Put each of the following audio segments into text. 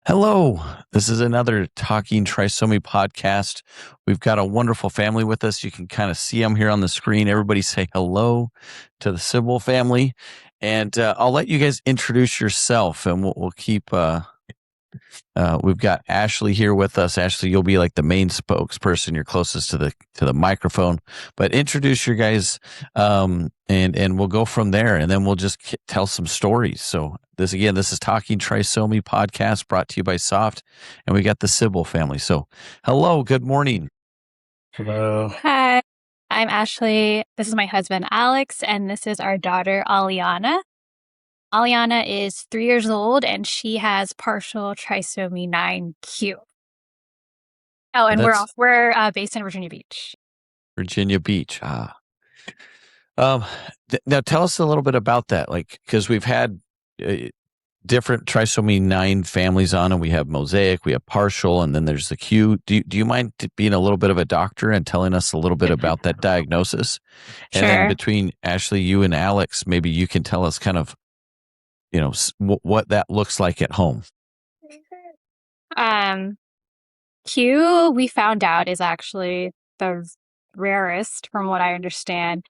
Hello, this is another Talking Trisomy podcast. We've got a wonderful family with us. You can kind of see them here on the screen. Everybody say hello to the Sybil family. And I'll let you guys introduce yourself and we'll keep we've got Ashley here with us. Ashley, you'll be like the main spokesperson. You're closest to the microphone, but introduce your guys, and we'll go from there, and then we'll just tell some stories. So this is Talking Trisomy podcast brought to you by Soft, and we got the Sybil family. So hello, good morning. Hello. Hi, I'm Ashley. This is my husband, Alex, and this is our daughter, Aliana. Aliana is 3 years old, and she has partial trisomy 9q. Oh, and we're based in Virginia Beach. Virginia Beach. Now tell us a little bit about that, like, because we've had different trisomy 9 families on, and we have mosaic, we have partial, and then there's the Q. Do you mind being a little bit of a doctor and telling us a little bit about that diagnosis? Sure. And then between Ashley, you and Alex, maybe you can tell us kind of, what that looks like at home. Q, we found out, is actually the rarest, from what I understand.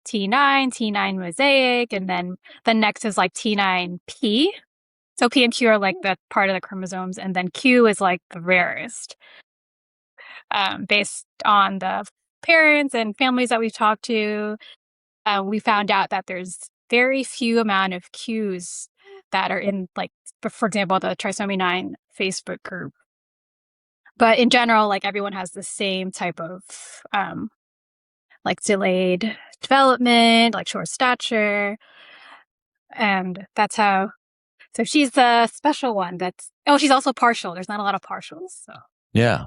T9 mosaic, and then the next is like T9P. So P and Q are like the part of the chromosomes, and then Q is like the rarest. Based on the parents and families that we've talked to, we found out that there's very few amount of Qs that are in, like, for example, the Trisomy 9 Facebook group. But in general, like, everyone has the same type of like delayed development, like short stature. And that's how. So she's the special one she's also partial. There's not a lot of partials. So yeah.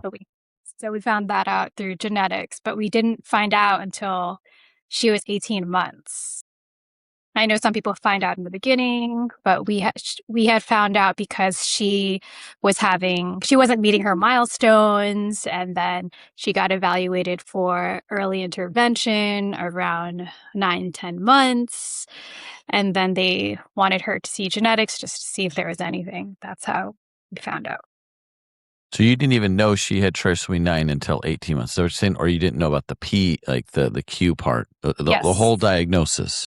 So we found that out through genetics, but we didn't find out until she was 18 months. I know some people find out in the beginning, but we had found out because she wasn't meeting her milestones, and then she got evaluated for early intervention around 9-10 months. And then they wanted her to see genetics just to see if there was anything. That's how we found out. So you didn't even know she had trisomy 9 until 18 months. So saying, or you didn't know about the P, like the Q part, the whole diagnosis.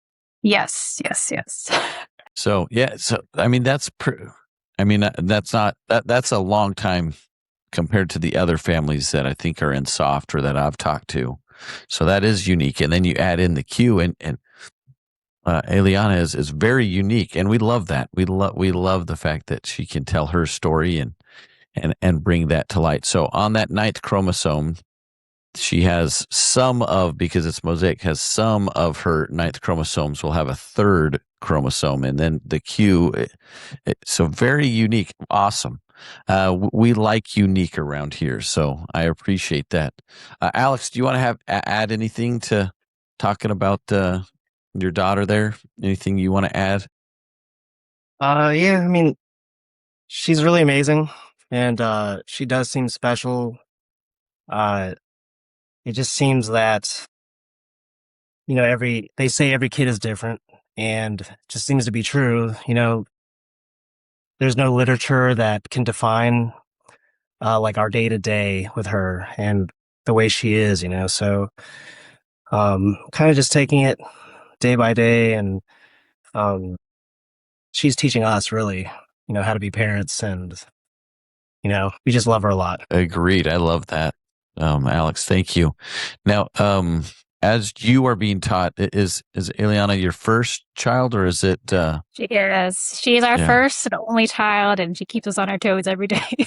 Yes. So yeah, I mean that's a long time compared to the other families that I think are in Soft or that I've talked to. So that is unique, and then you add in the Q, and Aliana is very unique, and we love that. We love the fact that she can tell her story and bring that to light. So on that 9th chromosome, she has because it's mosaic, has some of her 9th chromosomes will have a 3rd chromosome, and then the Q. So very unique. Awesome. We like unique around here, so I appreciate that. Alex, do you want to add anything to talking about your daughter there? Anything you want to add? Yeah, I mean, she's really amazing, and she does seem special. It just seems that, they say every kid is different, and it just seems to be true. There's no literature that can define like our day to day with her and the way she is, so kind of just taking it day by day, and she's teaching us really, how to be parents, and we just love her a lot. Agreed. I love that. Alex, thank you. Now, as you are being taught, is Aliana your first child, or is it? She is. She's our first and only child, and she keeps us on our toes every day.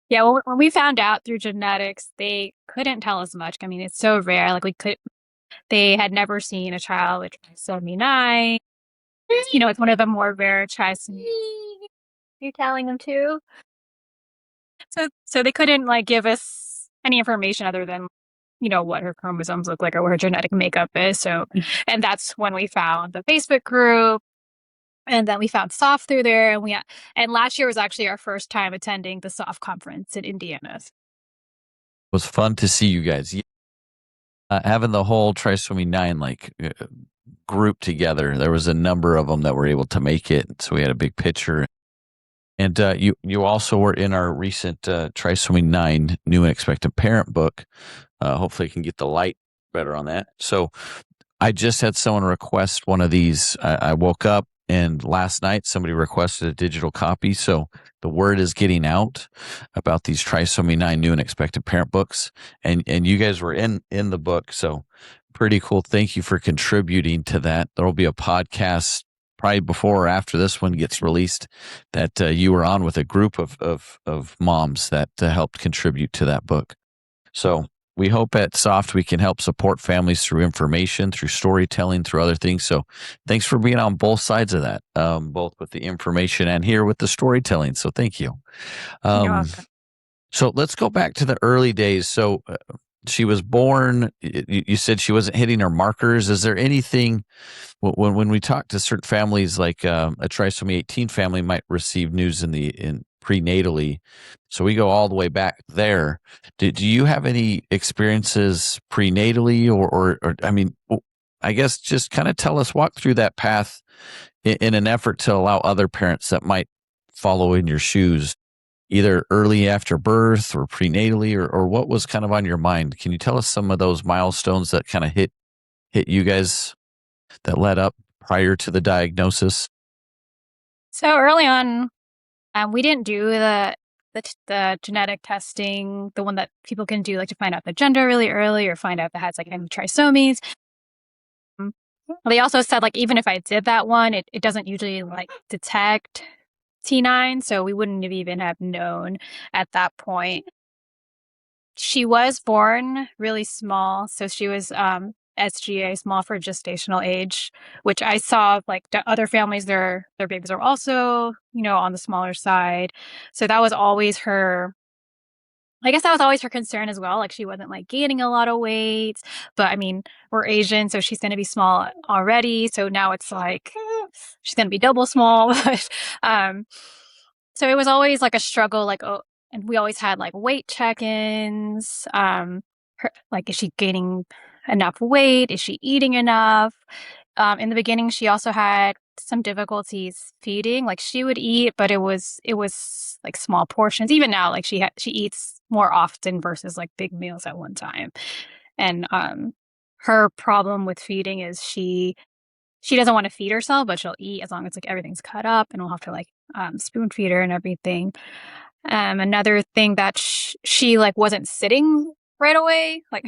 Yeah, when we found out through genetics, they couldn't tell us much. I mean, it's so rare. Like, they had never seen a child with trisomy 9. It's one of the more rare trisomy. You're telling them too? So they couldn't, like, give us any information other than, what her chromosomes look like or what her genetic makeup is. So, and that's when we found the Facebook group, and then we found Soft through there. And last year was actually our first time attending the Soft conference in Indiana. It was fun to see you guys. Having the whole Trisomy 9 group together. There was a number of them that were able to make it, so we had a big picture. And you also were in our recent Trisomy 9 New and Expectant Parent book. Hopefully, I can get the light better on that. So, I just had someone request one of these. I woke up and last night somebody requested a digital copy. So, the word is getting out about these Trisomy 9 New and Expectant Parent books. And you guys were in the book. So, pretty cool. Thank you for contributing to that. There will be a podcast probably before or after this one gets released that you were on with a group of moms that helped contribute to that book. So we hope at Soft we can help support families through information, through storytelling, through other things. So thanks for being on both sides of that, both with the information and here with the storytelling. So thank you. You're welcome. So let's go back to the early days. So she was born. You said she wasn't hitting her markers. Is there anything when we talk to certain families, like a trisomy 18 family might receive news in prenatally, so we go all the way back there. Do you have any experiences prenatally, or I mean, I guess just kind of walk through that path in an effort to allow other parents that might follow in your shoes, either early after birth or prenatally, or what was kind of on your mind? Can you tell us some of those milestones that kind of hit you guys that led up prior to the diagnosis? So early on, we didn't do the genetic testing, the one that people can do, like to find out the gender really early or find out if it has like any trisomies. They also said, like, even if I did that one, it doesn't usually like detect T9, so we wouldn't have even have known at that point. She was born really small, so she was SGA, small for gestational age, which I saw like other families, their babies are also, on the smaller side. So that was always her. I guess that was always her concern as well. Like, she wasn't like gaining a lot of weight, but I mean, we're Asian, so she's going to be small already. So now it's like she's going to be double small. um, so it was always like a struggle. Like, oh, and we always had like weight check-ins. Like, is she gaining enough weight? Is she eating enough? In the beginning, she also had some difficulties feeding. Like, she would eat, but it was like small portions. Even now, like she eats more often versus like big meals at one time. And her problem with feeding is she doesn't want to feed herself, but she'll eat as long as like everything's cut up, and we'll have to like spoon feed her and everything. Another thing that she like wasn't sitting right away, like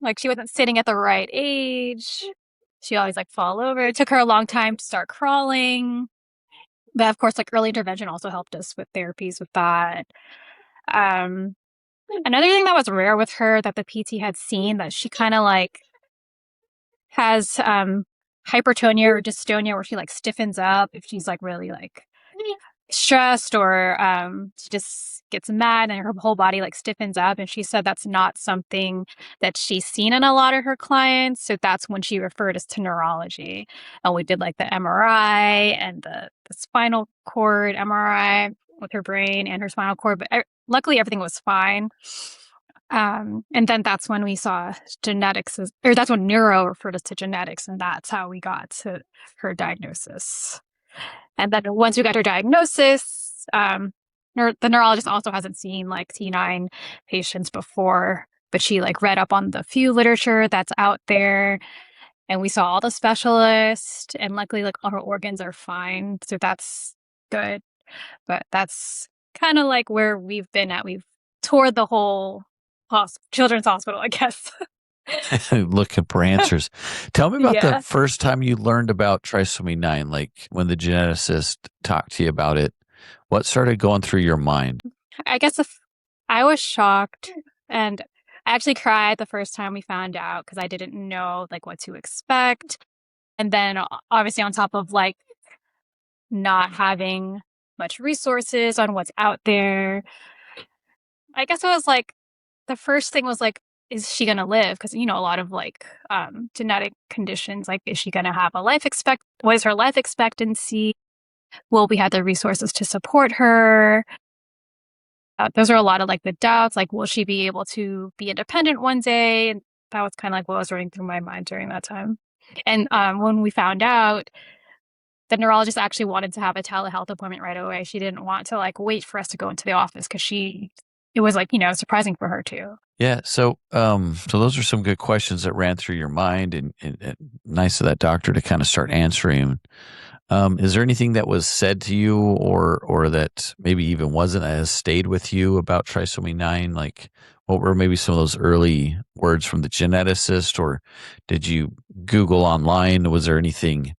like she wasn't sitting at the right age. She always like fall over. It took her a long time to start crawling. But of course, like early intervention also helped us with therapies with that. Another thing that was rare with her that the PT had seen, that she kind of like has hypertonia or dystonia, where she like stiffens up if she's like really like stressed, or she just gets mad and her whole body like stiffens up. And she said that's not something that she's seen in a lot of her clients. So that's when she referred us to neurology. And we did like the MRI and the spinal cord MRI with her brain and her spinal cord. But luckily everything was fine. And then that's when we saw genetics, or that's when neuro referred us to genetics. And that's how we got to her diagnosis. And then once we got her diagnosis, the neurologist also hasn't seen like T9 patients before, but she like read up on the few literature that's out there, and we saw all the specialists, and luckily like all her organs are fine. So that's good. But that's kind of like where we've been at. We've toured the whole children's hospital, I guess. Looking for answers. Tell me about the Yeah. first time you learned about trisomy 9, like when the geneticist talked to you about it. What started going through your mind? I guess I was shocked, and I actually cried the first time we found out, because I didn't know like what to expect. And then obviously on top of like not having much resources on what's out there, I guess it was like the first thing was like, is she going to live? Because, a lot of like genetic conditions, like, is she going to have a what is her life expectancy? Will we have the resources to support her? Those are a lot of like the doubts, like, will she be able to be independent one day? And that was kind of like what was running through my mind during that time. And when we found out, the neurologist actually wanted to have a telehealth appointment right away. She didn't want to like wait for us to go into the office because it was like, surprising for her too. Yeah. So those are some good questions that ran through your mind, and nice of that doctor to kind of start answering. Is there anything that was said to you, or that maybe even wasn't, as stayed with you about trisomy 9? Like, what were maybe some of those early words from the geneticist, or did you Google online? Was there anything?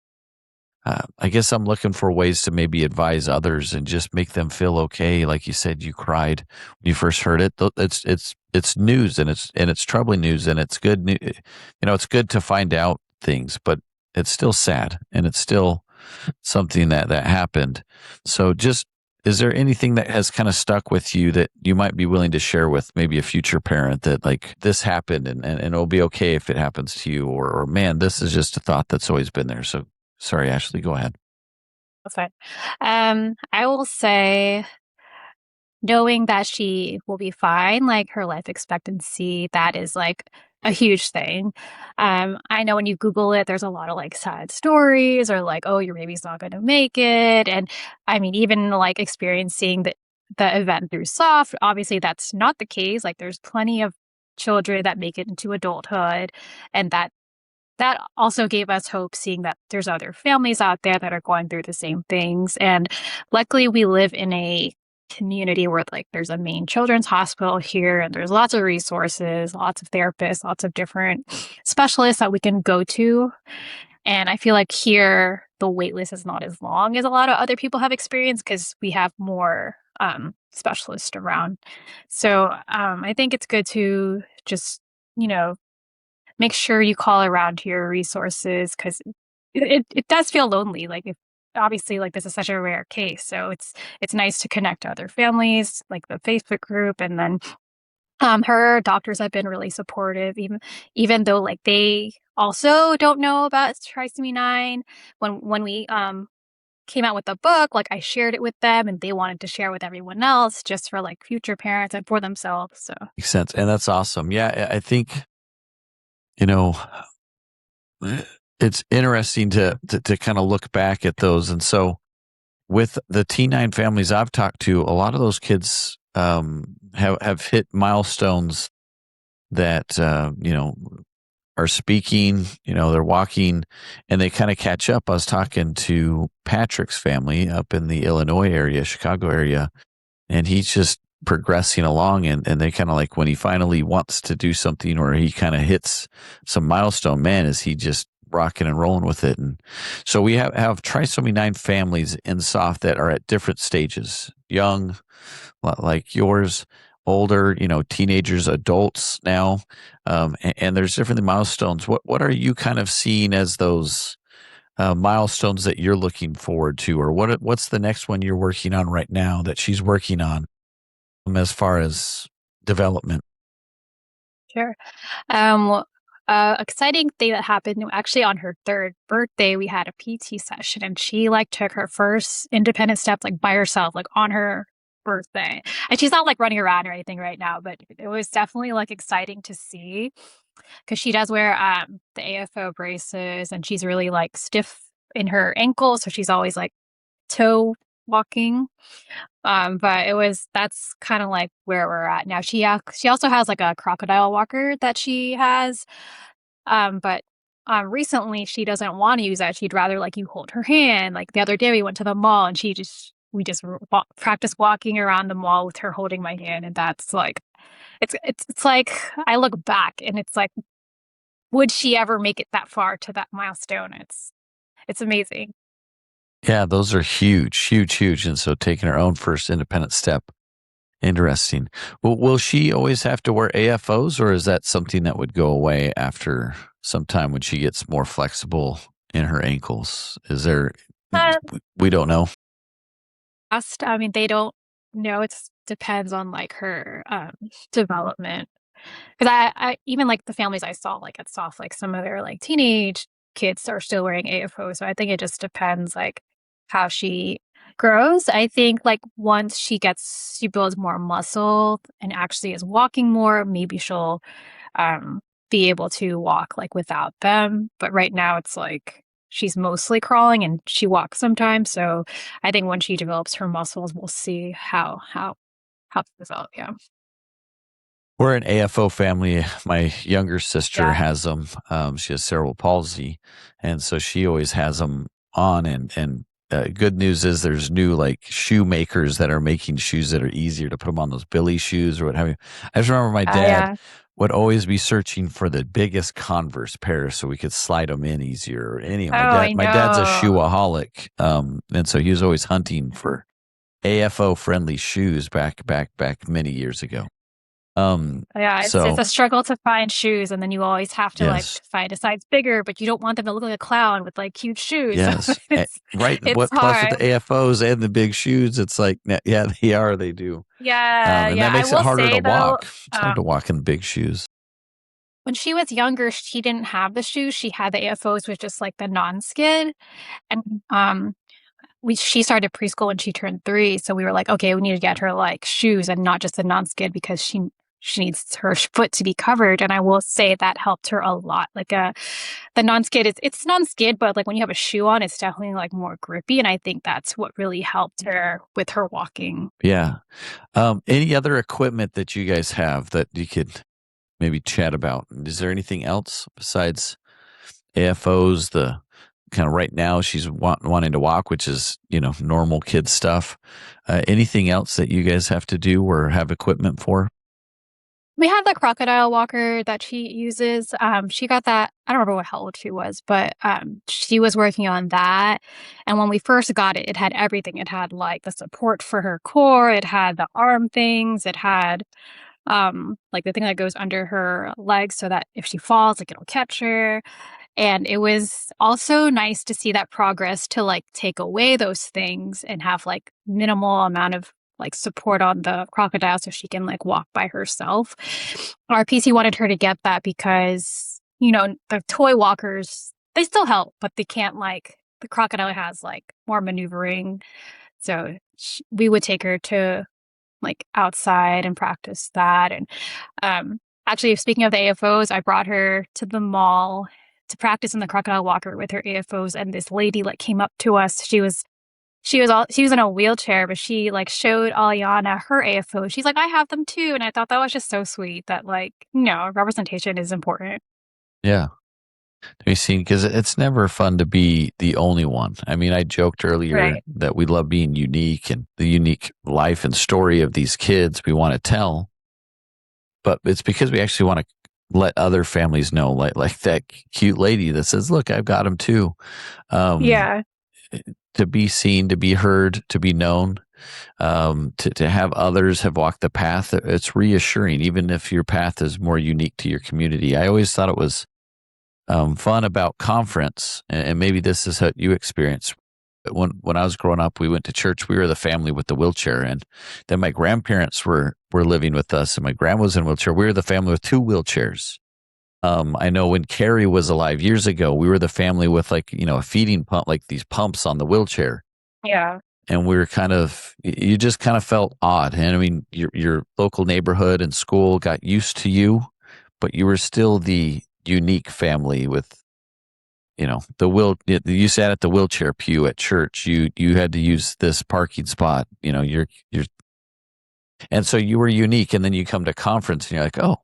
I guess I'm looking for ways to maybe advise others and just make them feel okay. Like you said, you cried when you first heard it. It's news, and it's troubling news, and it's good. It's good to find out things, but it's still sad, and it's still something that happened. So, just is there anything that has kind of stuck with you that you might be willing to share with maybe a future parent, that like this happened, and it'll be okay if it happens to you, or man, this is just a thought that's always been there. So sorry, Ashley, go ahead. That's fine. I will say, knowing that she will be fine, like her life expectancy, that is like a huge thing. I know when you Google it, there's a lot of like sad stories or like, oh, your baby's not going to make it. And I mean, even like experiencing the event through soft, obviously that's not the case. Like there's plenty of children that make it into adulthood, and that also gave us hope, seeing that there's other families out there that are going through the same things. And luckily we live in a community where like there's a main children's hospital here, and there's lots of resources, lots of therapists, lots of different specialists that we can go to. And I feel like here the wait list is not as long as a lot of other people have experienced because we have more specialists around. So I think it's good to just, make sure you call around to your resources, because it does feel lonely. Like, if obviously, like, this is such a rare case, so it's nice to connect to other families, like the Facebook group. And then her doctors have been really supportive, even though like they also don't know about trisomy 9. When we came out with the book, like I shared it with them, and they wanted to share with everyone else, just for like future parents and for themselves. So Makes sense, and that's awesome. Yeah, I think you know it's interesting to kind of look back at those. And so with the T9 families I've talked to, a lot of those kids have hit milestones that are speaking, they're walking, and they kind of catch up. I was talking to Patrick's family up in the Illinois area, Chicago area, and he's just progressing along, and they kind of like, when he finally wants to do something, or he kind of hits some milestone, man, is he just rocking and rolling with it. And so we have trisomy 9 families in soft that are at different stages: young, like yours, older, teenagers, adults now, and there's different milestones. What are you kind of seeing as those milestones that you're looking forward to, or what's the next one you're working on right now that she's working on, as far as development? sure. Exciting thing that happened actually on her third birthday, we had a PT session, and she like took her first independent steps like by herself, like on her birthday. And she's not like running around or anything right now, but it was definitely like exciting to see, because she does wear the AFO braces, and she's really like stiff in her ankles, so she's always like toe walking. But that's kind of like where we're at now. She also has like a crocodile walker that she has. But recently she doesn't want to use that. She'd rather like you hold her hand. Like the other day we went to the mall, and we just practice walking around the mall with her holding my hand. And that's like, it's like I look back, and it's like, would she ever make it that far to that milestone? It's amazing. Yeah, those are huge, huge, huge. And so taking her own first independent step. Interesting. Will she always have to wear AFOs, or is that something that would go away after some time when she gets more flexible in her ankles? Is there, Uh, we don't know. I mean, they don't know. It depends on like her development. Because I even like the families I saw like at soft, like some of their like teenage kids are still wearing AFO. So I think it just depends like how she grows. I think like once she builds more muscle and actually is walking more, maybe she'll um be able to walk like without them. But right now it's like she's mostly crawling and she walks sometimes. So I think when she develops her muscles, we'll see how it develops. Yeah. We're an AFO family. My younger sister Yeah. has them. She has cerebral palsy, and so she always has them on. And good news is there's new like shoe makers that are making shoes that are easier to put them on those Billy shoes or what have you. I just remember my dad Yeah. would always be searching for the biggest Converse pair so we could slide them in easier. Anyway, Oh, I my dad's a know. shoeaholic, and so he was always hunting for AFO friendly shoes back many years ago. Yeah, it's So a struggle to find shoes, and then you always have to like yes, find a size bigger, but you don't want them to look like a clown with like huge shoes. So yes, right. it's What plus with hard. the AFOs and the big shoes, it's like yeah, they do, Yeah, and yeah. that I makes it will harder to say though, walk. It's hard to walk in big shoes. when she was younger, she didn't have the shoes. She had the AFOs with just like the non-skid, and she started preschool when she turned 3, so we were like, okay, we need to get her like shoes and not just the non-skid because she needs her foot to be covered. And I will say that helped her a lot. Like the non-skid it's non-skid, but like when you have a shoe on, it's definitely like more grippy. And I think that's what really helped her with her walking. Yeah. Any other equipment that you guys have that you could maybe chat about? Is there anything else besides AFOs? The kind of right now she's wanting to walk, which is normal kid stuff. Anything else that you guys have to do or have equipment for? We have the crocodile walker that she uses. She got that. I don't remember how old she was, but she was working on that. And when we first got it, it had everything. It had like the support for her core. It had the arm things. It had like the thing that goes under her legs so that if she falls, like it'll catch her. And it was also nice to see that progress to like take away those things and have like minimal amount of like support on the crocodile so she can like walk by herself. Our PC wanted her to get that because, the toy walkers, they still help, but they can't like the crocodile has like more maneuvering. So we would take her to like outside and practice that. And actually, speaking of the AFOs, I brought her to the mall to practice in the crocodile walker with her AFOs, and this lady like came up to us. She was in a wheelchair, but she like showed Aliana her AFOs. She's like, I have them too, and I thought that was just so sweet that like representation is important. Yeah. To be seen, because it's never fun to be the only one. I mean, I joked earlier Right. that we love being unique and the unique life and story of these kids we want to tell, but it's because we actually want to let other families know, like that cute lady that says, "Look, I've got them too." Um, Yeah. to be seen, to be heard, to be known, to have others have walked the path. It's reassuring, even if your path is more unique to your community. I always thought it was fun about conference, and maybe this is what you experience. When I was growing up, we went to church. We were the family with the wheelchair, and then my grandparents were living with us, and my grandma was in a wheelchair. We were the family with 2 wheelchairs. I know when Carrie was alive years ago, we were the family with like a feeding pump, like these pumps on the wheelchair, Yeah. and we were you just kind of felt odd. And I mean, your local neighborhood and school got used to you, but you were still the unique family with you sat at the wheelchair pew at church. You had to use this parking spot. You're and so you were unique. And then you come to conference and you're like, oh,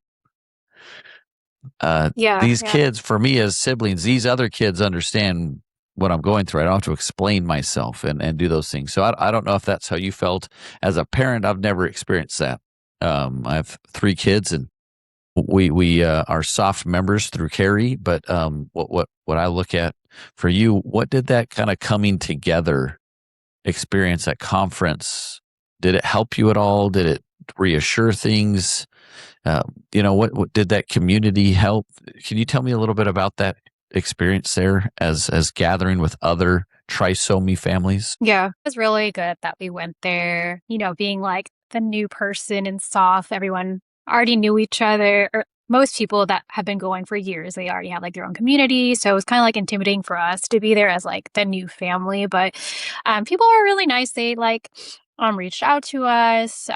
Yeah. these Yeah. kids, for me as siblings, these other kids understand what I'm going through. I don't have to explain myself and do those things. So I don't know if that's how you felt as a parent. I've never experienced that. I have 3 kids, and we are soft members through Carrie, but what I look at for you, what did that kind of coming together experience at conference? Did it help you at all? Did it reassure things? What did that community help? Can you tell me a little bit about that experience there as gathering with other trisomy families? Yeah. It was really good that we went there, being like the new person in SOF. Everyone already knew each other, or most people that have been going for years, they already have like their own community. So it was kind of like intimidating for us to be there as like the new family. But people were really nice. They like reached out to us.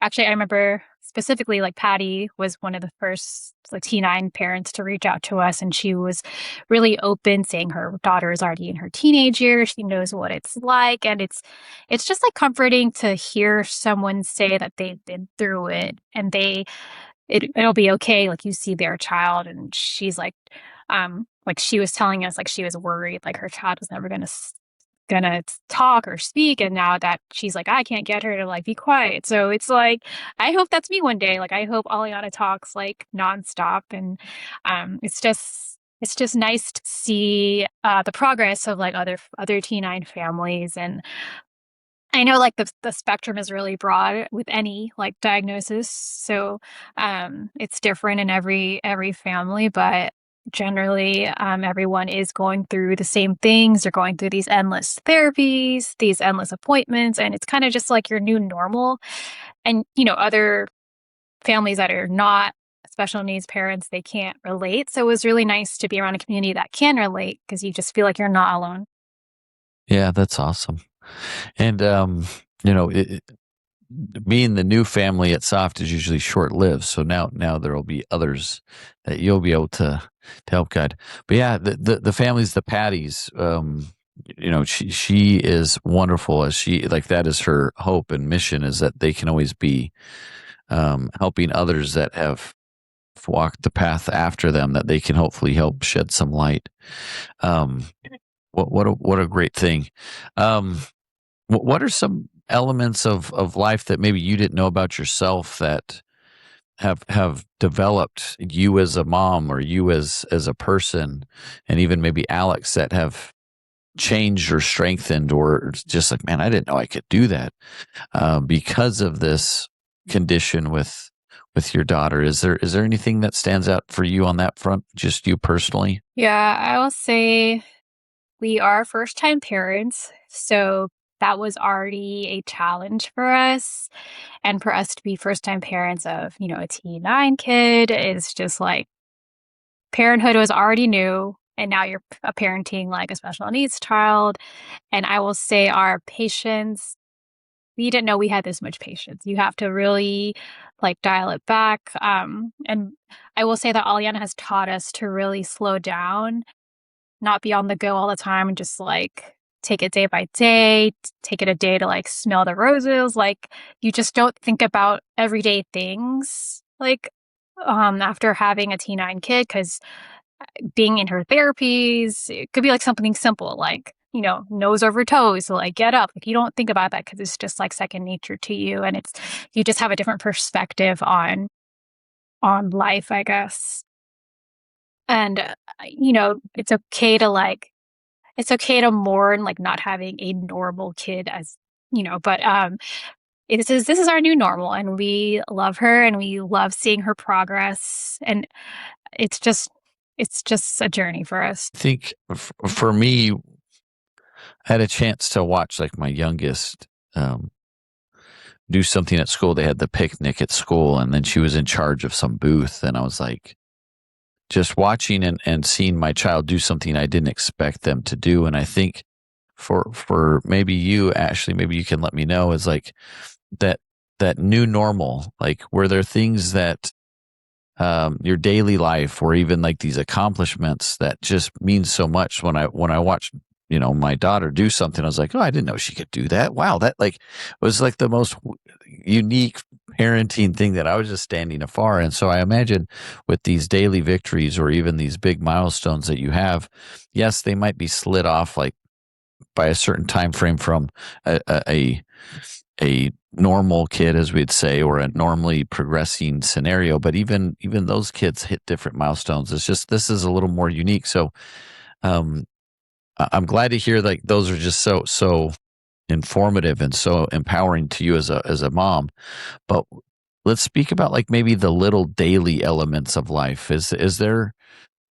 Actually, I remember specifically like Patty was one of the first like T9 parents to reach out to us, and she was really open, saying her daughter is already in her teenage years. She knows what it's like, and it's just like comforting to hear someone say that they've been through it and it'll be okay. Like you see their child, and she's like she was telling us like she was worried like her child was never gonna talk or speak, and now that she's like I can't get her to like be quiet, so it's like I hope that's me one day. Like I hope Aliana talks like nonstop, and it's just nice to see the progress of like other T9 families. And I know like the spectrum is really broad with any like diagnosis, so it's different in every family, but generally everyone is going through the same things. They're going through these endless therapies, these endless appointments, and it's kind of just like your new normal. And other families that are not special needs parents, they can't relate. So it was really nice to be around a community that can relate because you just feel like you're not alone. Yeah, that's awesome. And being the new family at Soft is usually short lived. So now there will be others that you'll be able to help guide. But yeah, the families, the Patties, she is wonderful, as she like that is her hope and mission, is that they can always be helping others that have walked the path after them, that they can hopefully help shed some light. Um, what a great thing. What are some elements of life that maybe you didn't know about yourself that have developed you as a mom, or you as a person, and even maybe Alex, that have changed or strengthened, or just like, man, I didn't know I could do that because of this condition with your daughter? Is there anything that stands out for you on that front, just you personally? Yeah, I will say we are first time parents, so that was already a challenge for us. And for us to be first time parents of, a T9 kid is just like parenthood was already new. And now you're parenting like a special needs child. And I will say our patience, we didn't know we had this much patience. You have to really like dial it back. And I will say that Aliana has taught us to really slow down, not be on the go all the time, and just like take it day by day, take it a day to like smell the roses. Like you just don't think about everyday things like after having a T9 kid, because being in her therapies, it could be like something simple like, nose over toes, so like get up. Like you don't think about that because it's just like second nature to you, and you just have a different perspective on life, I guess. And it's okay to mourn like not having a normal kid, as but this is our new normal, and we love her and we love seeing her progress, and it's just a journey for us. I think for me, I had a chance to watch like my youngest do something at school. They had the picnic at school, and then she was in charge of some booth, and I was like, just watching and seeing my child do something I didn't expect them to do. And I think for maybe you, Ashley, maybe you can let me know, is like that new normal, like were there things that your daily life, or even like these accomplishments that just mean so much? When I watched my daughter do something, I was like, oh, I didn't know she could do that. Wow, that like was like the most unique parenting thing that I was just standing afar. And so I imagine with these daily victories, or even these big milestones that you have, yes, they might be slid off like by a certain time frame from a normal kid, as we'd say, or a normally progressing scenario. But even those kids hit different milestones. It's just, this is a little more unique. So I'm glad to hear like those are just so informative and so empowering to you as a mom. But let's speak about like maybe the little daily elements of life. Is there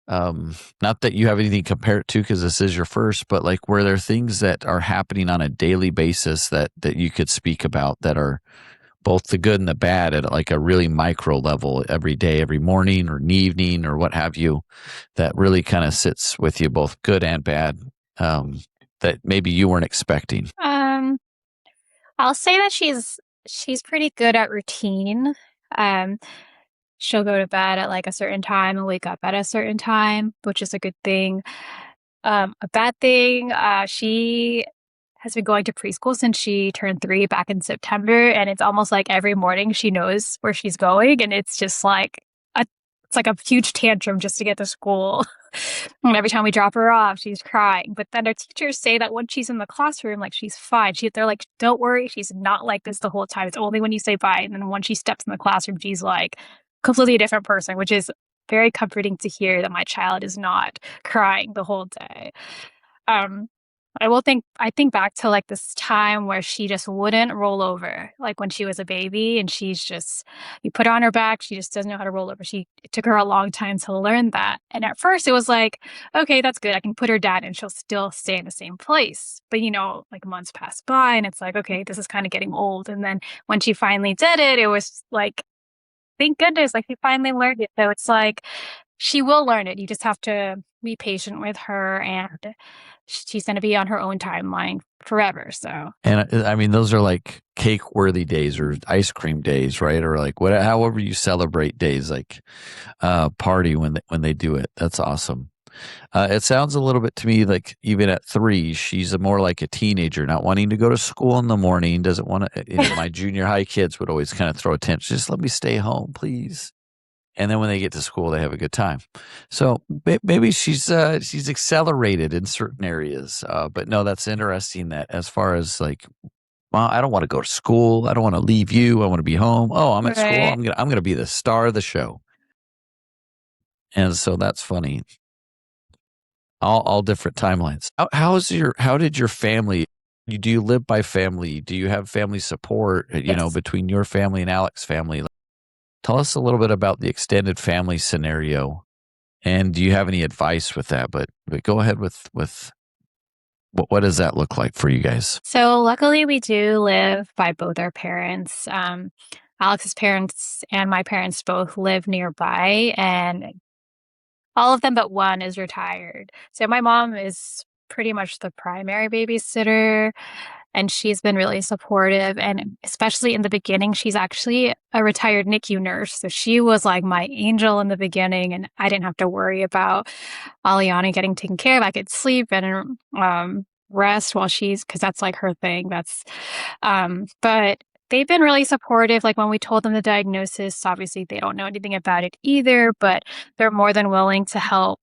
not that you have anything to compare it to because this is your first, but like were there things that are happening on a daily basis that you could speak about, that are both the good and the bad at like a really micro level, every day, every morning or evening or what have you, that really kind of sits with you, both good and bad, that maybe you weren't expecting? I'll say that She's pretty good at routine. Um, she'll go to bed at like a certain time and wake up at a certain time, which is a good thing. A bad thing, she has been going to preschool since she turned 3 back in September, and it's almost like every morning she knows where she's going, and it's just like it's like a huge tantrum just to get to school. And every time we drop her off, she's crying. But then our teachers say that when she's in the classroom, like she's fine. They're like, don't worry, she's not like this the whole time. It's only when you say bye. And then when she steps in the classroom, she's like completely a different person, which is very comforting to hear that my child is not crying the whole day. Um, I think back to like this time where she just wouldn't roll over, like when she was a baby, and you put her on her back, she just doesn't know how to roll over. It took her a long time to learn that. And at first it was like, okay, that's good. I can put her down and she'll still stay in the same place. But like months pass by and it's like, okay, this is kind of getting old. And then when she finally did it, it was like, thank goodness, like she finally learned it. So it's like, she will learn it. You just have to be patient with her, and she's going to be on her own timeline forever. So, and I mean, those are like cake worthy days or ice cream days, right? Or like however you celebrate days, like party when they do it. That's awesome. It sounds a little bit to me like even at 3, she's more like a teenager, not wanting to go to school in the morning. Doesn't want to. My junior high kids would always kind of throw attention. Just let me stay home, please. And then when they get to school, they have a good time. So maybe she's accelerated in certain areas. But no, that's interesting that as far as like, well, I don't want to go to school. I don't want to leave you. I want to be home. Oh, I'm at school. right. I'm gonna be the star of the show. And so that's funny. All different timelines. How did your family? Do you live by family? Do you have family support? Yes. Between your family and Alex's family. Tell us a little bit about the extended family scenario, and do you have any advice with that? But go ahead with what does that look like for you guys? So luckily we do live by both our parents. Alex's parents and my parents both live nearby, and all of them but one is retired. So my mom is pretty much the primary babysitter, and she's been really supportive. And especially in the beginning, she's actually a retired NICU nurse. So she was like my angel in the beginning, and I didn't have to worry about Aliana getting taken care of. I could sleep and rest while because that's like her thing. But they've been really supportive. Like when we told them the diagnosis, obviously they don't know anything about it either, but they're more than willing to help,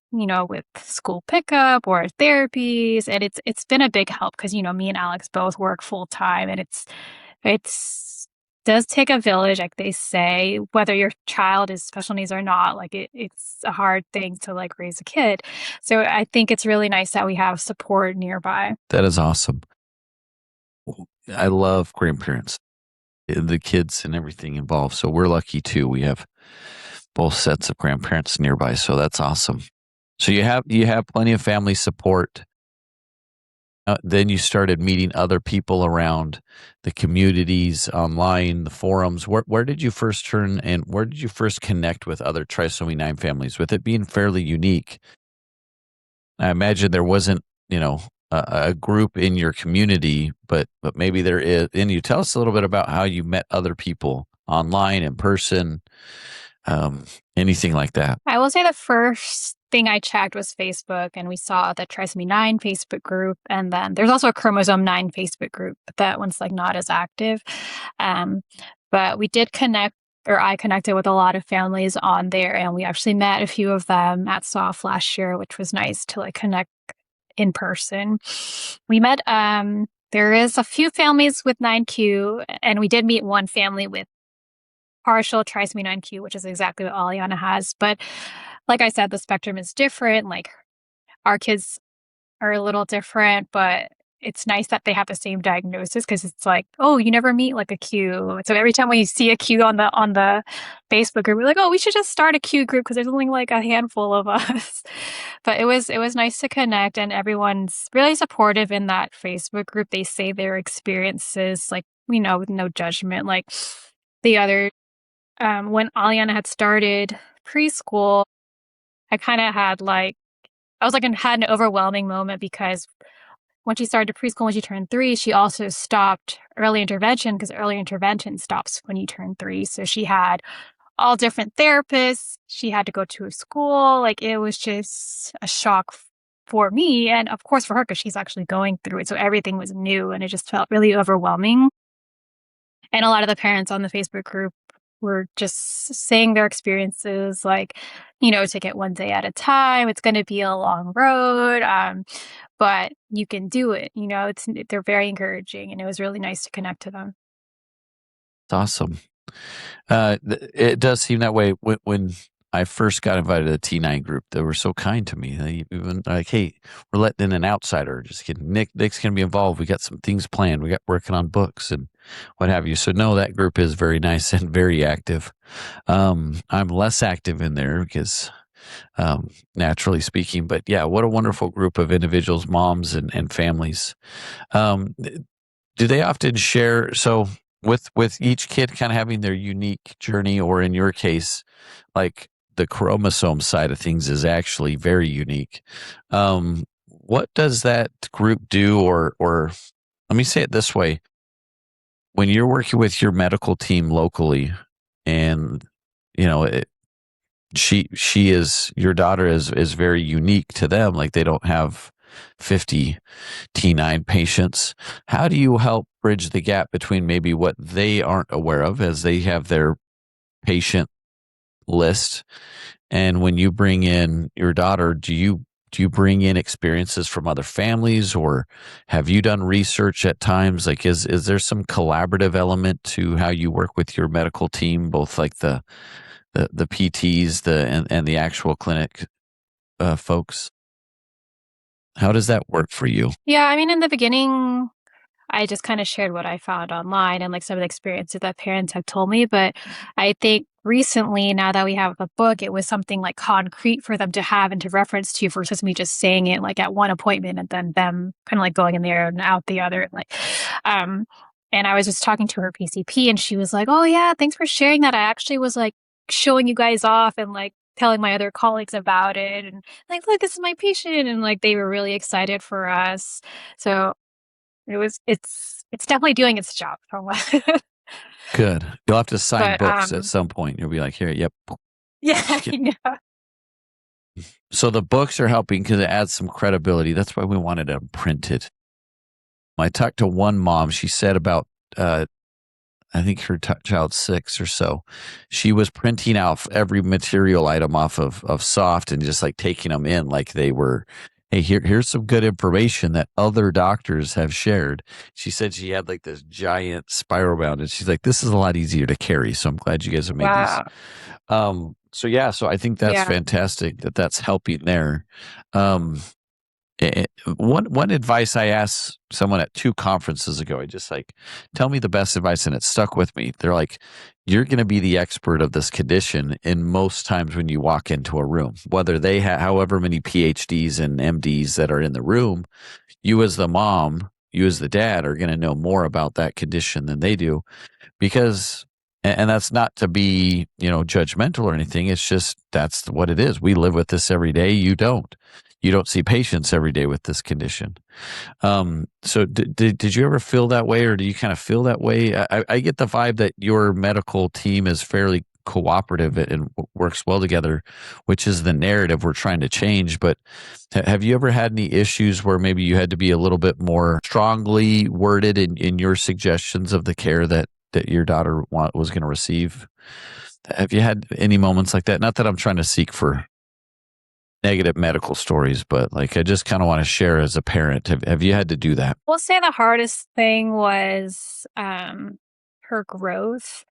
with school pickup or therapies. And it's been a big help because, me and Alex both work full time, and it's does take a village, like they say, whether your child is special needs or not. Like it's a hard thing to like raise a kid. So I think it's really nice that we have support nearby. That is awesome. I love grandparents, the kids and everything involved. So we're lucky too. We have both sets of grandparents nearby. So that's awesome. So you have plenty of family support. Then you started meeting other people around the communities, online, the forums. Where did you first turn, and where did you first connect with other Trisomy 9 families? With it being fairly unique, I imagine there wasn't, a group in your community, but maybe there is. And you tell us a little bit about how you met other people online, in person, anything like that. I will say the first thing I checked was Facebook, and we saw the Trisomy 9 Facebook group. And then there's also a Chromosome 9 Facebook group, but that one's like not as active. But we did connect, or I connected with a lot of families on there, and we actually met a few of them at SOF last year, which was nice to like connect in person. We met, there is a few families with 9Q, and we did meet one family with partial trisomy 9Q, which is exactly what Aliana has. But like I said, the spectrum is different. Like our kids are a little different, but it's nice that they have the same diagnosis, because it's like, oh, you never meet like a Q. So every time we see a Q on the Facebook group, we're like, oh, we should just start a Q group because there's only like a handful of us. But it was nice to connect, and everyone's really supportive in that Facebook group. They say their experiences, like, with no judgment. Like the other when Aliana had started preschool, I kind of had had an overwhelming moment, because when she started preschool, when she turned 3, she also stopped early intervention because early intervention stops when you turn 3. So she had all different therapists. She had to go to a school. Like, it was just a shock for me. And of course for her, because she's actually going through it. So everything was new and it just felt really overwhelming. And a lot of the parents on the Facebook group were just saying their experiences, like, take it one day at a time. It's going to be a long road, but you can do it. They're very encouraging, and it was really nice to connect to them. It's awesome. It does seem that way. When I first got invited to the T9 group, they were so kind to me. They even like, "Hey, we're letting in an outsider. Just kidding. Nick's going to be involved. We got some things planned. We got working on books and what have you." So no, that group is very nice and very active. I'm less active in there because, naturally speaking, but yeah, what a wonderful group of individuals, moms and families. Um, do they often share? So with each kid kind of having their unique journey, or in your case, like the chromosome side of things is actually very unique. What does that group do, or let me say it this way: when you're working with your medical team locally, and you know it, she is your daughter is very unique to them. Like they don't have 50 T9 patients. How do you help bridge the gap between maybe what they aren't aware of as they have their patient list, and when you bring in your daughter, do you bring in experiences from other families, or have you done research at times? Like is there some collaborative element to how you work with your medical team, both like the PTs, and the actual clinic folks? How does that work for you? Yeah, I mean, in the beginning, I just kind of shared what I found online and like some of the experiences that parents have told me. But I think recently, now that we have the book, it was something like concrete for them to have and to reference to versus me just saying it like at one appointment and then them kind of like going in there and out the other. Um, and I was just talking to her PCP and she was like, "Oh, yeah, thanks for sharing that. I actually was like showing you guys off and like telling my other colleagues about it. And like, look, this is my patient." And like, they were really excited for us. So it's definitely doing its job for what. Good. You'll have to sign But books at some point. You'll be like, here, yep. yeah, Just kidding. yeah. So the books are helping because it adds some credibility. That's why we wanted to print it. I talked to one mom. She said about, I think her child's 6 or so. She was printing out every material item off of Soft and just like taking them in like they were, hey, here's some good information that other doctors have shared. She said she had like this giant spiral bound, and she's like, this is a lot easier to carry. So I'm glad you guys have made these. Wow. So yeah, so I think that's Yeah. fantastic that that's helping there. Um, one advice I asked someone at 2 conferences ago, I just like, tell me the best advice, and it stuck with me. They're like, you're going to be the expert of this condition in most times when you walk into a room, whether they have however many PhDs and MDs that are in the room. You as the mom, you as the dad are going to know more about that condition than they do, because and that's not to be, judgmental or anything. It's just that's what it is. We live with this every day. You don't see patients every day with this condition. So did you ever feel that way, or do you kind of feel that way? I get the vibe that your medical team is fairly cooperative and works well together, which is the narrative we're trying to change. But have you ever had any issues where maybe you had to be a little bit more strongly worded in your suggestions of the care that your daughter was going to receive? Have you had any moments like that? Not that I'm trying to seek for negative medical stories, but like I just kind of want to share as a parent. Have you had to do that? We'll say the hardest thing was her growth.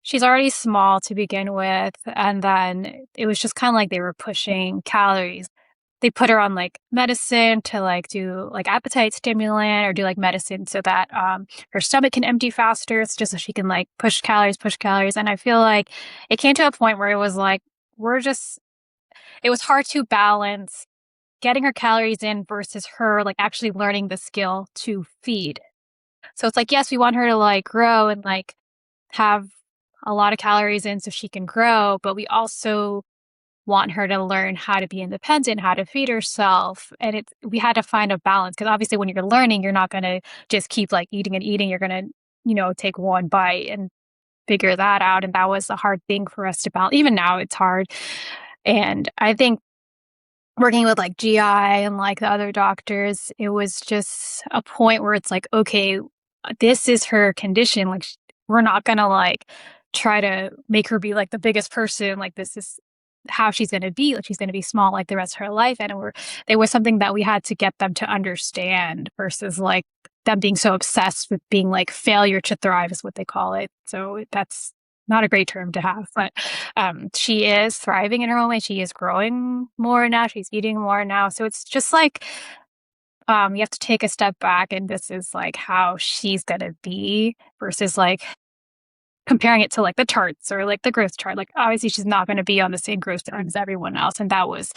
She's already small to begin with, and then it was just kind of like they were pushing calories. They put her on like medicine to like do like appetite stimulant or do like medicine so that her stomach can empty faster. It's just so she can like push calories. And I feel like it came to a point where it was like it was hard to balance getting her calories in versus her like actually learning the skill to feed. So it's like, yes, we want her to like grow and like have a lot of calories in so she can grow, but we also want her to learn how to be independent, how to feed herself. And we had to find a balance, because obviously when you're learning, you're not going to just keep like eating and eating. You're going to, take one bite and figure that out. And that was a hard thing for us to balance. Even now it's hard. And I think working with like GI and like the other doctors, it was just a point where it's like, okay, this is her condition. Like, we're not going to like try to make her be like the biggest person. Like, this is how she's going to be. Like, she's going to be small like the rest of her life. And it was something that we had to get them to understand, versus like them being so obsessed with being like failure to thrive is what they call it. So that's not a great term to have, but she is thriving in her own way. She is growing more now. She's eating more now. So it's just like, you have to take a step back, and this is like how she's going to be, versus like comparing it to like the charts or like the growth chart. Like, obviously she's not going to be on the same growth chart as everyone else. And that was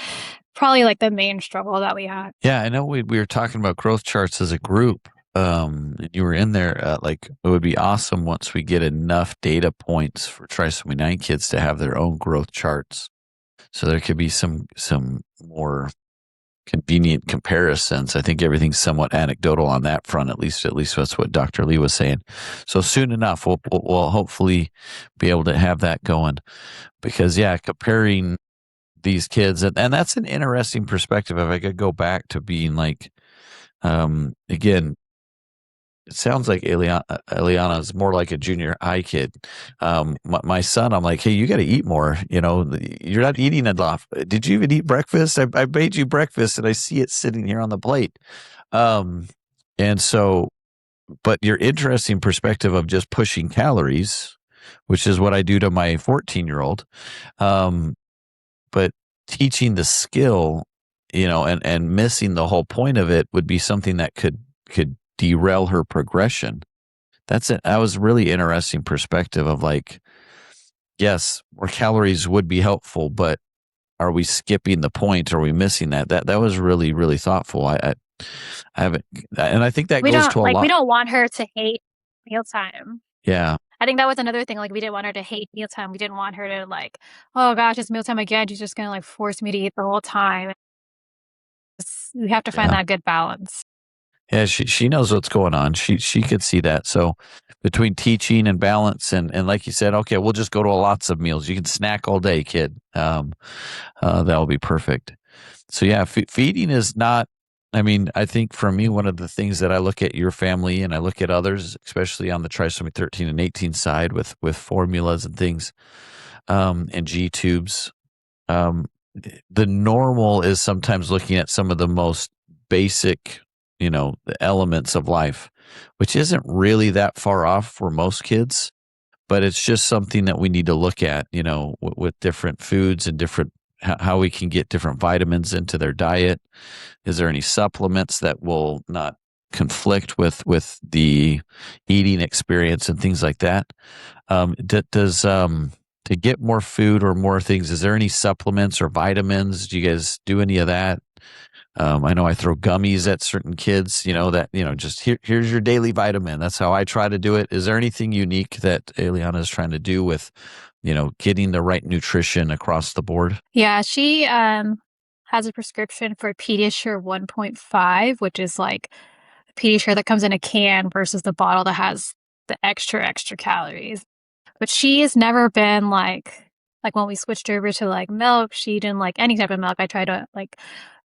probably like the main struggle that we had. Yeah, I know we were talking about growth charts as a group. You were in there, like, it would be awesome once we get enough data points for Trisomy 9 kids to have their own growth charts. So there could be some more convenient comparisons. I think everything's somewhat anecdotal on that front. At least that's what Dr. Lee was saying. So soon enough, we'll hopefully be able to have that going, because comparing these kids, and that's an interesting perspective. If I could go back to being like, again, it sounds like Aliana is more like a junior high kid. My son, I'm like, hey, you got to eat more. You're not eating enough. Did you even eat breakfast? I made you breakfast, and I see it sitting here on the plate. And so, but your interesting perspective of just pushing calories, which is what I do to my 14-year-old, but teaching the skill, and missing the whole point of it would be something that could derail her progression. That was really interesting perspective of like, yes, more calories would be helpful, but are we skipping the point? Are we missing that? That was really, really thoughtful. I haven't, and I think that goes to a lot. We don't want her to hate mealtime. Yeah. I think that was another thing. Like, we didn't want her to hate mealtime. We didn't want her to like, oh gosh, it's mealtime again. She's just going to like force me to eat the whole time. We have to find that good balance. Yeah, she knows what's going on. She could see that. So between teaching and balance, and like you said, okay, we'll just go to lots of meals. You can snack all day, kid. That'll be perfect. So yeah, feeding is not. I mean, I think for me, one of the things that I look at your family and I look at others, especially on the trisomy 13 and 18 side with formulas and things, and G tubes. The normal is sometimes looking at some of the most basic, the elements of life, which isn't really that far off for most kids, but it's just something that we need to look at, with different foods and different, how we can get different vitamins into their diet. Is there any supplements that will not conflict with the eating experience and things like that? Does to get more food or more things, is there any supplements or vitamins? Do you guys do any of that? I know I throw gummies at certain kids, just here's your daily vitamin. That's how I try to do it. Is there anything unique that Aliana is trying to do with, getting the right nutrition across the board? Yeah, she has a prescription for Pediasure 1.5, which is like Pediasure that comes in a can versus the bottle that has the extra calories. But she has never been like when we switched over to like milk, she didn't like any type of milk. I tried to like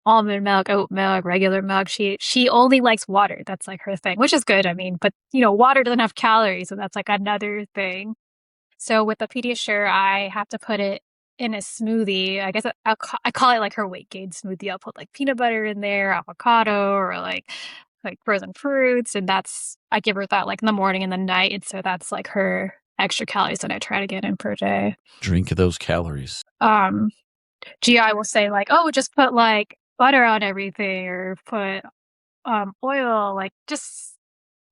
almond milk, oat milk, regular milk. She only likes water. That's like her thing, which is good. I mean, but water doesn't have calories, so that's like another thing. So with the Pediasure, I have to put it in a smoothie. I guess I call it like her weight gain smoothie. I'll put like peanut butter in there, avocado, or like frozen fruits, and I give her that like in the morning and the night, and so that's like her extra calories that I try to get in per day. Drink those calories. GI will say like, oh, just put like butter on everything, or put oil, like just.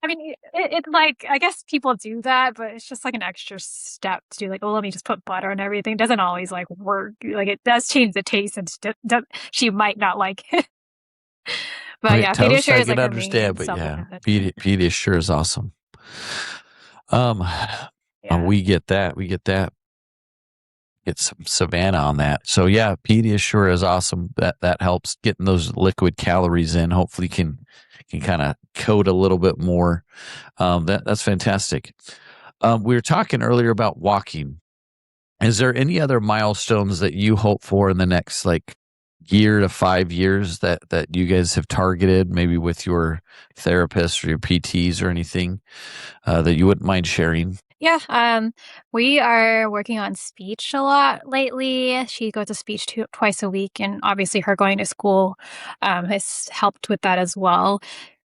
I mean, it's like, I guess people do that, but it's just like an extra step to do like, oh, let me just put butter on everything. It doesn't always like work. Like, it does change the taste, and she might not like it. But yeah, toast, Pediasure I is like can understand, but yeah, Pediasure is awesome. We get that. get some Savannah on that. So yeah, Pediasure is awesome. That helps getting those liquid calories in. Hopefully can kind of coat a little bit more. That's fantastic. We were talking earlier about walking. Is there any other milestones that you hope for in the next like year to 5 years that you guys have targeted, maybe with your therapist or your PTs or anything that you wouldn't mind sharing? Yeah, we are working on speech a lot lately. She goes to speech twice a week, and obviously her going to school has helped with that as well.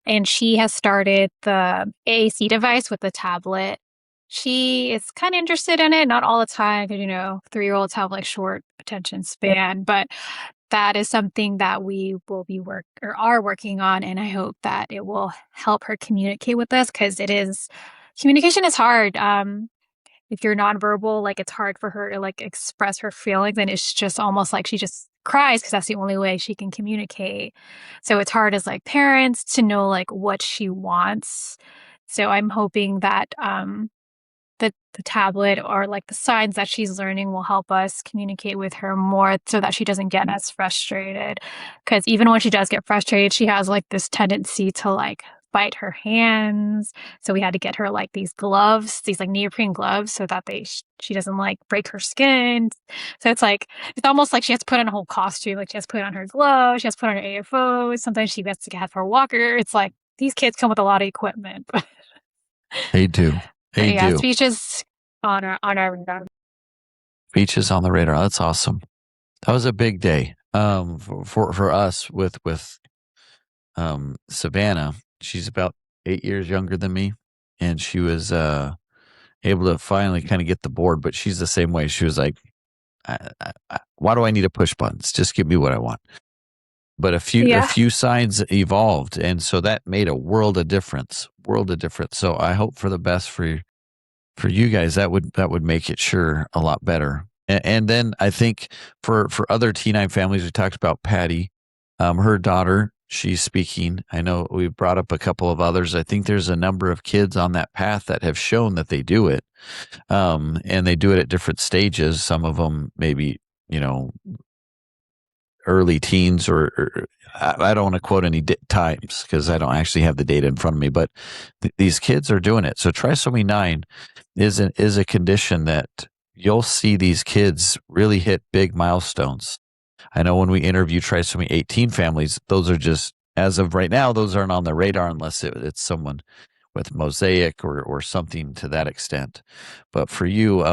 And she has started the AAC device with the tablet. She is kind of interested in it, not all the time, because 3-year-olds have like short attention span, but that is something that we will be are working on, and I hope that it will help her communicate with us because communication is hard. If you're nonverbal, like it's hard for her to like express her feelings, and it's just almost like she just cries because that's the only way she can communicate. So it's hard as like parents to know like what she wants. So I'm hoping that the tablet or like the signs that she's learning will help us communicate with her more so that she doesn't get as frustrated. Because even when she does get frustrated, she has like this tendency to like bite her hands. So we had to get her like these gloves, these like neoprene gloves, so that she doesn't like break her skin. So it's almost like she has to put on a whole costume. Like she has to put on her gloves, she has to put on her AFOs. Sometimes she has to have her walker. It's like these kids come with a lot of equipment. They do. But They yeah, do. speech is on our radar. Beaches on the radar. That's awesome. That was a big day for us with Savannah. She's about 8 years younger than me, and she was able to finally kind of get the board. But she's the same way. She was like, "Why do I need to push buttons? Just give me what I want." But a Yeah. few signs evolved, and so that made a world of difference. World of difference. So I hope for the best for you guys. That would make it sure a lot better. And then I think for other T9 families, we talked about Patty, her daughter. She's speaking. I know we brought up a couple of others. I think there's a number of kids on that path that have shown that they do it, and they do it at different stages. Some of them maybe you know early teens or I don't want to quote any times because I don't actually have the data in front of me, but these kids are doing it. So trisomy 9 is a condition that you'll see these kids really hit big milestones. I know when we interview trisomy 18 families, those are just, as of right now, those aren't on the radar unless it's someone with mosaic or something to that extent. But for you,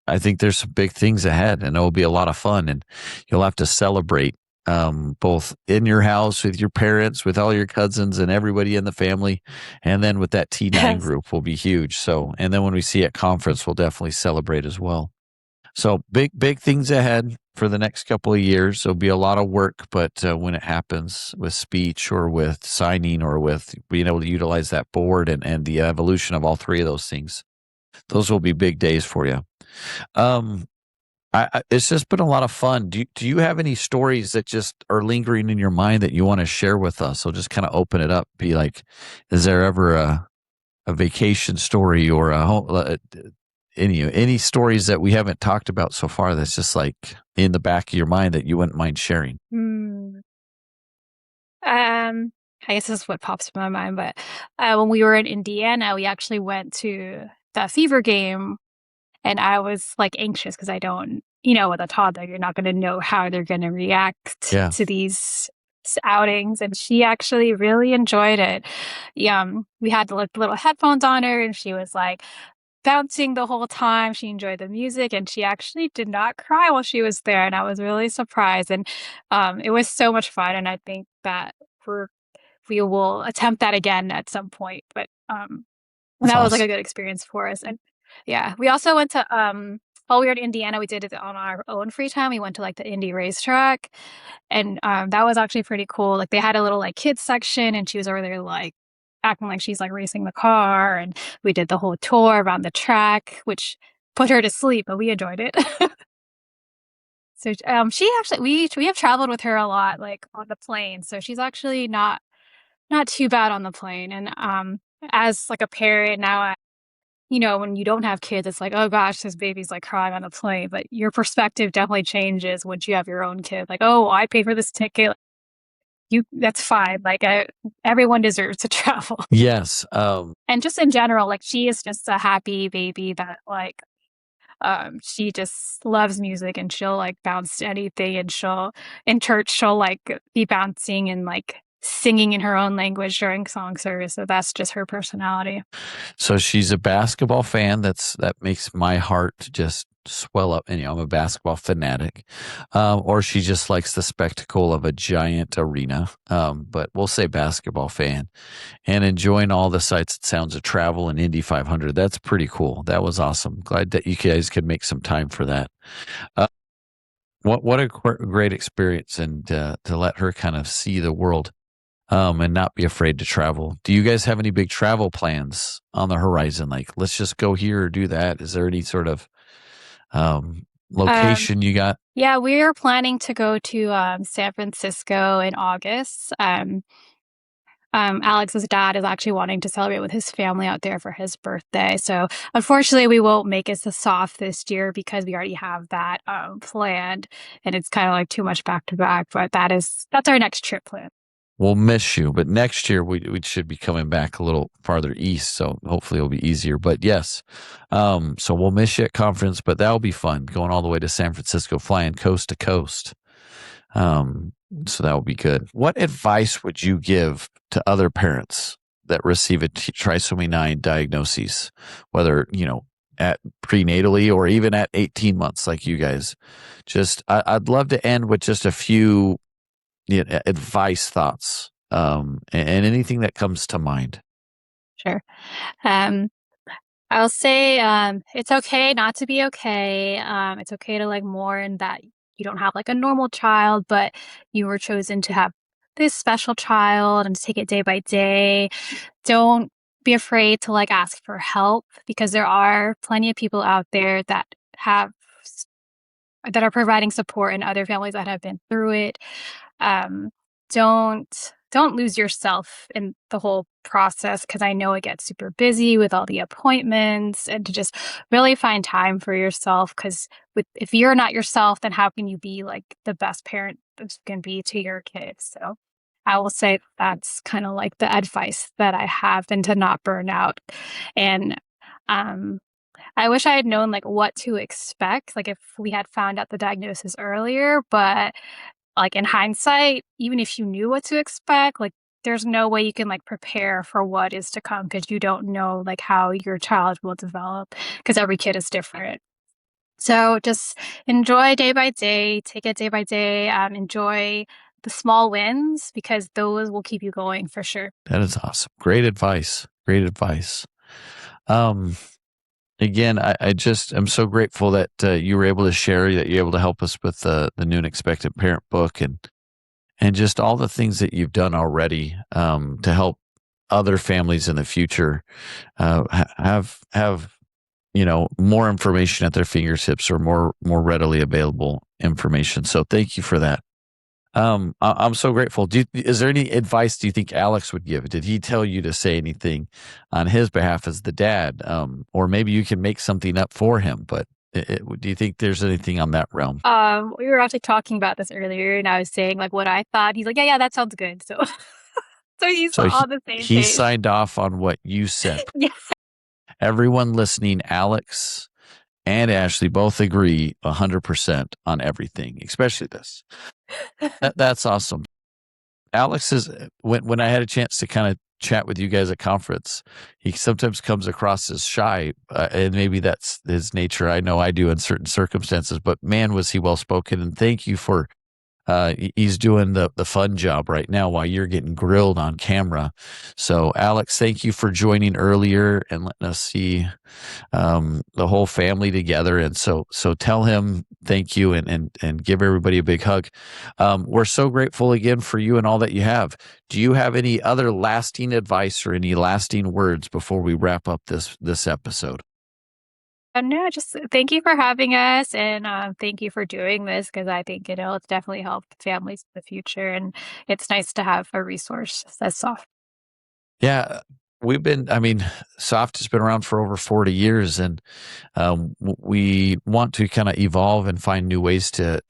I think there's some big things ahead, and it will be a lot of fun. And you'll have to celebrate both in your house with your parents, with all your cousins, and everybody in the family, and then with that T9 Yes. group will be huge. So, and then when we see at conference, we'll definitely celebrate as well. So, big things ahead for the next couple of years. There'll be a lot of work, but when it happens with speech or with signing or with being able to utilize that board and the evolution of all three of those things, those will be big days for you. Um, it's just been a lot of fun. Do you have any stories that just are lingering in your mind that you want to share with us? So just kind of open it up. Be like, is there ever a vacation story or a home, any stories that we haven't talked about so far that's just like in the back of your mind that you wouldn't mind sharing? Hmm. I guess this is what pops in my mind, but when we were in Indiana, we actually went to the Fever game, and I was like anxious because I don't, with a toddler, you're not going to know how they're going to react Yeah. to these outings, and she actually really enjoyed it. We had the little headphones on her, and she was like bouncing the whole time. She enjoyed the music, and she actually did not cry while she was there, and I was really surprised. And it was so much fun, and I think that we're we will attempt that again at some point. But That's that was like awesome. a good experience for us. And yeah, we also went to while we were in Indiana, we did it on our own free time. We went to like the Indy racetrack, and that was actually pretty cool. Like they had a little like kids section, and she was over there like acting like she's like racing the car, and we did the whole tour around the track, which put her to sleep, but we enjoyed it. So she actually we have traveled with her a lot, like on the plane. So she's actually not too bad on the plane. And as like a parent now, when you don't have kids, it's like, oh gosh, this baby's like crying on a plane. But your perspective definitely changes once you have your own kid. Like, oh, I paid for this ticket. That's fine. Like, everyone deserves to travel. Yes. And just in general, like, she is just a happy baby that like, she just loves music and she'll like bounce to anything, and in church she'll like be bouncing and like singing in her own language during song service. So that's just her personality. So she's a basketball fan. That makes my heart just swell up. And I'm a basketball fanatic. Or she just likes the spectacle of a giant arena. But we'll say basketball fan, and enjoying all the sights and sounds of travel and Indy 500. That's pretty cool. That was awesome. Glad that you guys could make some time for that. Uh, what a great experience, and to let her kind of see the world, and not be afraid to travel. Do you guys have any big travel plans on the horizon? Like, let's just go here or do that. Is there any sort of location you got? Yeah, we are planning to go to San Francisco in August. Alex's dad is actually wanting to celebrate with his family out there for his birthday. So unfortunately, we won't make it to SOF this year because we already have that planned, and it's kind of like too much back to back. But that's our next trip plan. We'll miss you, but next year we should be coming back a little farther east, so hopefully it'll be easier. But yes, so we'll miss you at conference, but that'll be fun going all the way to San Francisco, flying coast to coast. So that will be good. What advice would you give to other parents that receive a trisomy 9 diagnosis, whether, at prenatally or even at 18 months, like you guys? I'd love to end with just a few advice, thoughts, and anything that comes to mind. Sure. I'll say it's okay not to be okay. It's okay to like mourn that you don't have like a normal child, but you were chosen to have this special child, and to take it day by day. Don't be afraid to like ask for help, because there are plenty of people out there that are providing support, and other families that have been through it. Um, don't lose yourself in the whole process, because I know it gets super busy with all the appointments, and to just really find time for yourself, because if you're not yourself, then how can you be like the best parent that you can be to your kids? So I will say that's kind of like the advice that I have, and to not burn out. And um I wish I had known like what to expect, like if we had found out the diagnosis earlier, but like in hindsight, even if you knew what to expect, like there's no way you can like prepare for what is to come, because you don't know like how your child will develop, because every kid is different. So just enjoy day by day, take it day by day, enjoy the small wins, because those will keep you going for sure. That is awesome. Great advice. Great advice. Again, I'm so grateful that you were able to share, that you're able to help us with the New and Expectant Parent book, and just all the things that you've done already, to help other families in the future have more information at their fingertips, or more readily available information. So thank you for that. I'm so grateful. Is there any advice do you think Alex would give? Did he tell you to say anything on his behalf as the dad? Or maybe you can make something up for him, but do you think there's anything on that realm? We were actually talking about this earlier, and I was saying like what I thought. He's like, yeah, that sounds good. So, so he's So on the same he page. signed off on what you said. Yeah. Everyone listening, Alex and Ashley both agree 100% on everything, especially this. That's awesome. Alex is, when I had a chance to kind of chat with you guys at conference, he sometimes comes across as shy, and maybe that's his nature. I know I do in certain circumstances, but man, was he well spoken. And thank you for, he's doing the fun job right now while you're getting grilled on camera. So Alex, thank you for joining earlier and letting us see the whole family together. And so tell him thank you, and give everybody a big hug. We're so grateful again for you and all that you have. Do you have any other lasting advice or any lasting words before we wrap up this episode? No, just thank you for having us, and thank you for doing this, because I think it's definitely helped families in the future, and it's nice to have a resource that's soft. Yeah. we've been, I mean, Soft has been around for over 40 years, and we want to kind of evolve and find new ways to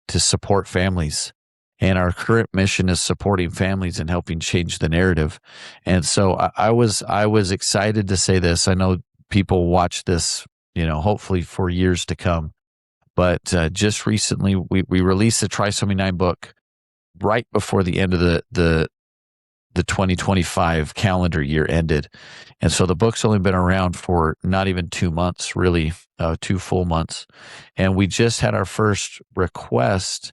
support families. And our current mission is supporting families and helping change the narrative. And so I was excited to say this. I know people watch this, hopefully for years to come. But just recently, we released the Trisomy 9 book right before the end of the 2025 calendar year ended. And so the book's only been around for not even 2 months, really, 2 full months. And we just had our first request,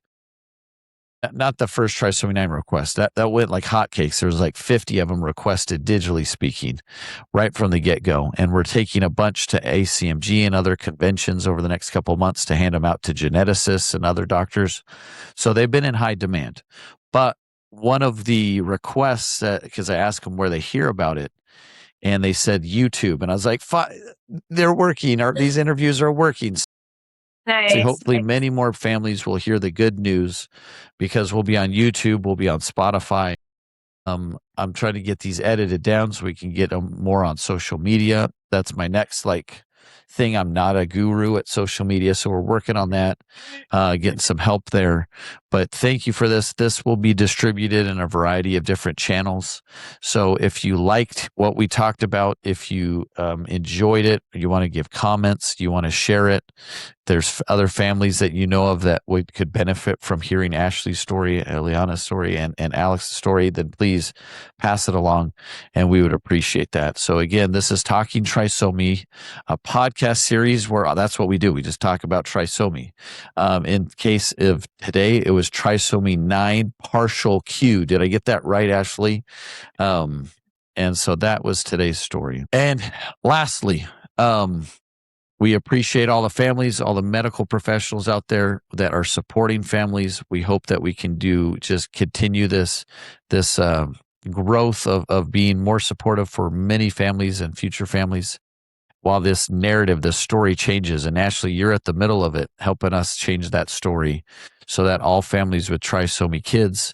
not the first Trisomy 9 request. That went like hotcakes. There was like 50 of them requested, digitally speaking, right from the get-go. And we're taking a bunch to ACMG and other conventions over the next couple of months to hand them out to geneticists and other doctors. So they've been in high demand. But one of the requests, because I asked them where they hear about it, and they said YouTube. And I was like, they're working. These interviews are working. Nice. So hopefully many more families will hear the good news, because we'll be on YouTube, we'll be on Spotify. I'm trying to get these edited down so we can get them more on social media. That's my next thing. I'm not a guru at social media, so we're working on that, getting some help there. But thank you for this. This will be distributed in a variety of different channels. So if you liked what we talked about, if you enjoyed it, you want to give comments, you want to share it, there's other families that you know of that could benefit from hearing Ashley's story, Aliana's story, and Alex's story, then please pass it along, and we would appreciate that. So again, this is Talking Trisomy, a podcast series where that's what we do. We just talk about trisomy. In case of today, it was Trisomy 9 partial Q. Did I get that right, Ashley? And so that was today's story. And lastly, we appreciate all the families, all the medical professionals out there that are supporting families. We hope that we can just continue this growth of being more supportive for many families and future families, while this narrative, this story changes. And Ashley, you're at the middle of it, helping us change that story so that all families with trisomy kids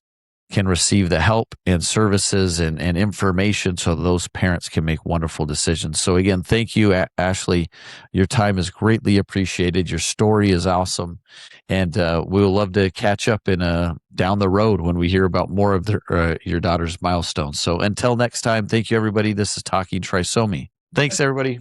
can receive the help and services and information so those parents can make wonderful decisions. So again, thank you, Ashley. Your time is greatly appreciated. Your story is awesome. And we'll love to catch up down the road when we hear about more of your daughter's milestones. So until next time, thank you, everybody. This is Talking Trisomy. Thanks, everybody.